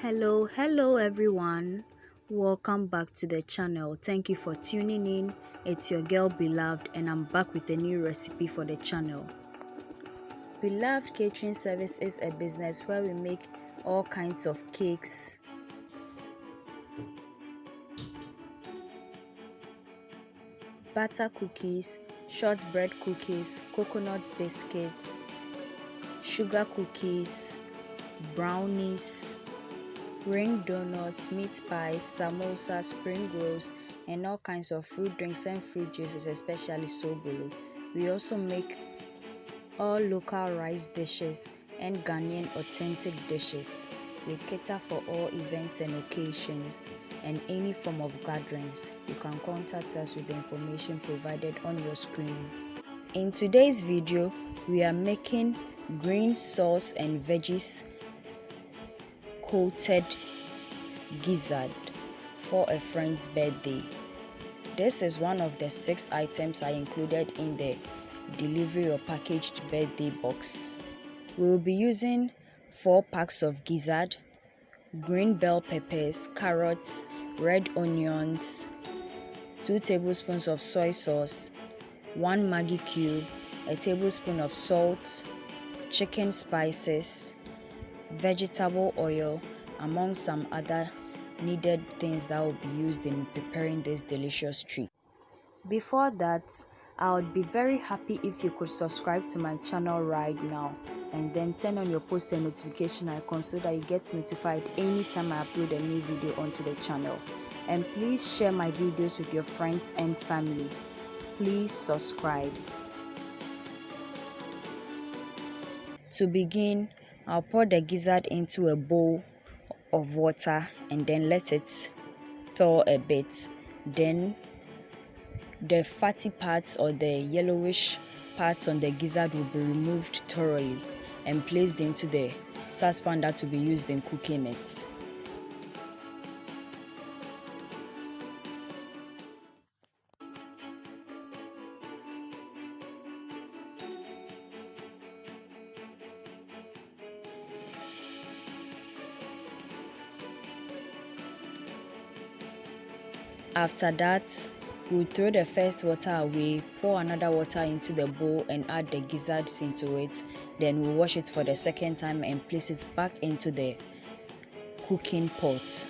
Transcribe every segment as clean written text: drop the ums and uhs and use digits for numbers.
Hello everyone. Welcome back to the channel. Thank you for tuning in. It's your girl Beloved and I'm back with a new recipe for the channel. Beloved Catering Service is a business where we make all kinds of cakes, butter cookies, shortbread cookies, coconut biscuits, sugar cookies, brownies, ring donuts, meat pies, samosa, spring rolls, and all kinds of fruit drinks and fruit juices, especially sobolo. We also make all local rice dishes and Ghanaian authentic dishes. We cater for all events and occasions and any form of gatherings. You can contact us with the information provided on your screen. In today's video, we are making green sauce and veggies coated gizzard for a friend's birthday. This is one of the 6 items I included in the delivery or packaged birthday box. We will be using 4 packs of gizzard, green bell peppers, carrots, red onions, 2 tablespoons of soy sauce, 1 Maggi cube, a tablespoon of salt, chicken spices, vegetable oil, among some other needed things that will be used in preparing this delicious treat. Before that, I would be very happy if you could subscribe to my channel right now and then turn on your post and notification icon so that you get notified anytime I upload a new video onto the channel. And please share my videos with your friends and family. Please subscribe. To begin, I'll pour the gizzard into a bowl of water and then let it thaw a bit. Then the fatty parts or the yellowish parts on the gizzard will be removed thoroughly and placed into the saucepan that will be used in cooking it. After that, we'll throw the first water away, pour another water into the bowl and add the gizzards into it. Then we'll wash it for the second time and place it back into the cooking pot.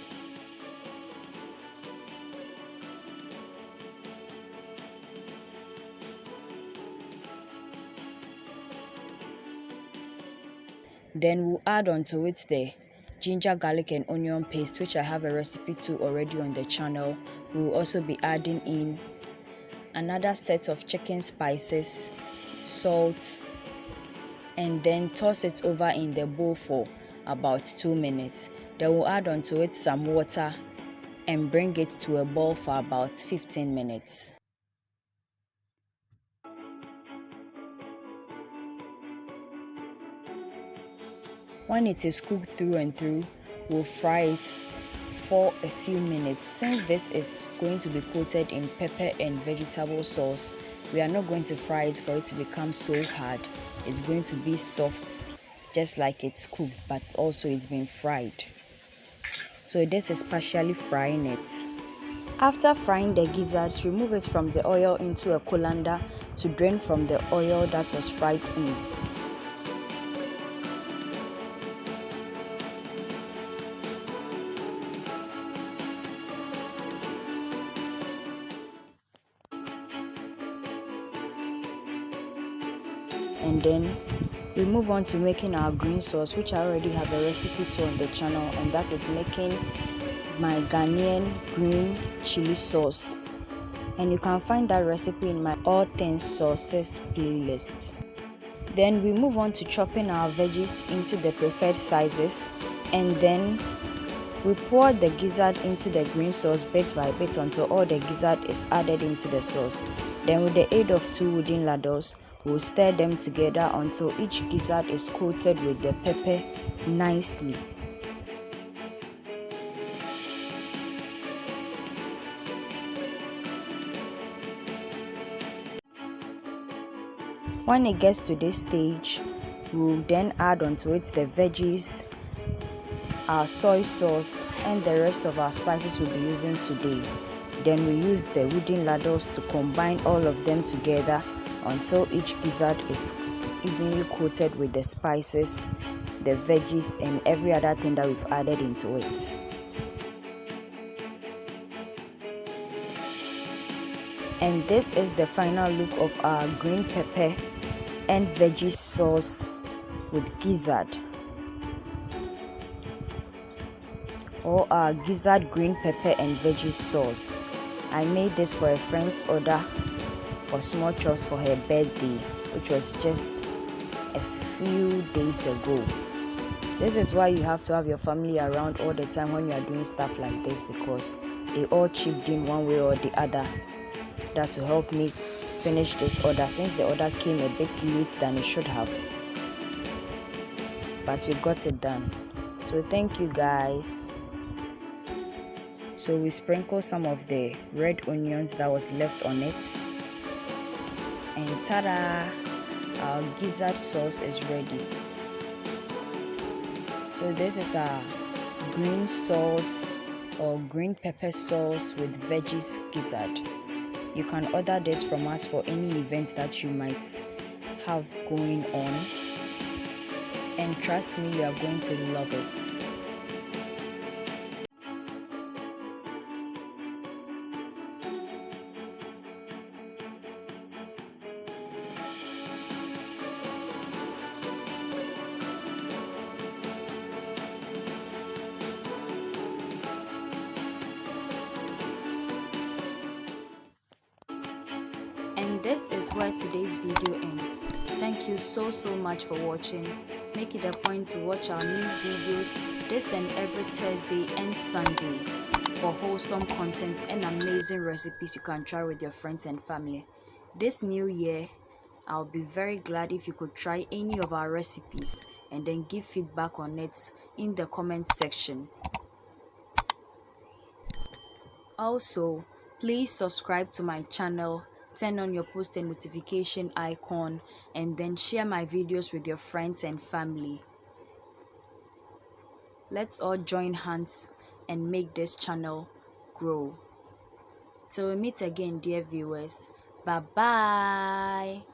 Then we'll add onto it the ginger, garlic and onion paste, which I have a recipe to already on the channel. We'll also be adding in another set of chicken spices, salt, and then toss it over in the bowl for about 2 minutes. Then we'll add onto it some water and bring it to a boil for about 15 minutes. When it is cooked through and through, we'll fry it for a few minutes. Since this is going to be coated in pepper and vegetable sauce, we are not going to fry it for it to become so hard. It's going to be soft, just like it's cooked, but also it's been fried. So this is partially frying it. After frying the gizzards, remove it from the oil into a colander to drain from the oil that was fried in. And then we move on to making our green sauce, which I already have a recipe to on the channel, and that is making my Ghanaian green chili sauce. And you can find that recipe in my all things sauces playlist. Then we move on to chopping our veggies into the preferred sizes, and then we pour the gizzard into the green sauce bit by bit until all the gizzard is added into the sauce. Then with the aid of 2 wooden ladles, we'll stir them together until each gizzard is coated with the pepper nicely. When it gets to this stage, we'll then add onto it the veggies our soy sauce, and the rest of our spices we'll be using today. Then we use the wooden ladles to combine all of them together until each gizzard is evenly coated with the spices, the veggies, and every other thing that we've added into it. And this is the final look of our green pepper and veggie sauce with gizzard, or our gizzard green pepper and veggie sauce. I made this for a friend's order for small chops for her birthday, which was just a few days ago. This is why you have to have your family around all the time when you are doing stuff like this, because they all chipped in one way or the other that to help me finish this order, since the order came a bit late than it should have, but we got it done. So thank you guys. So we sprinkle some of the red onions that was left on it, and ta-da, our gizzard sauce is ready. So this is our green sauce or green pepper sauce with veggies gizzard. You can order this from us for any event that you might have going on, and trust me, you are going to love it. And this is where today's video ends. Thank you so much for watching. Make it a point to watch our new videos this and every Thursday and Sunday for wholesome content and amazing recipes you can try with your friends and family. This new year, I'll be very glad if you could try any of our recipes and then give feedback on it in the comment section. Also, please subscribe to my channel, turn on your post and notification icon, and then share my videos with your friends and family. Let's all join hands and make this channel grow. Till we meet again, dear viewers. Bye bye.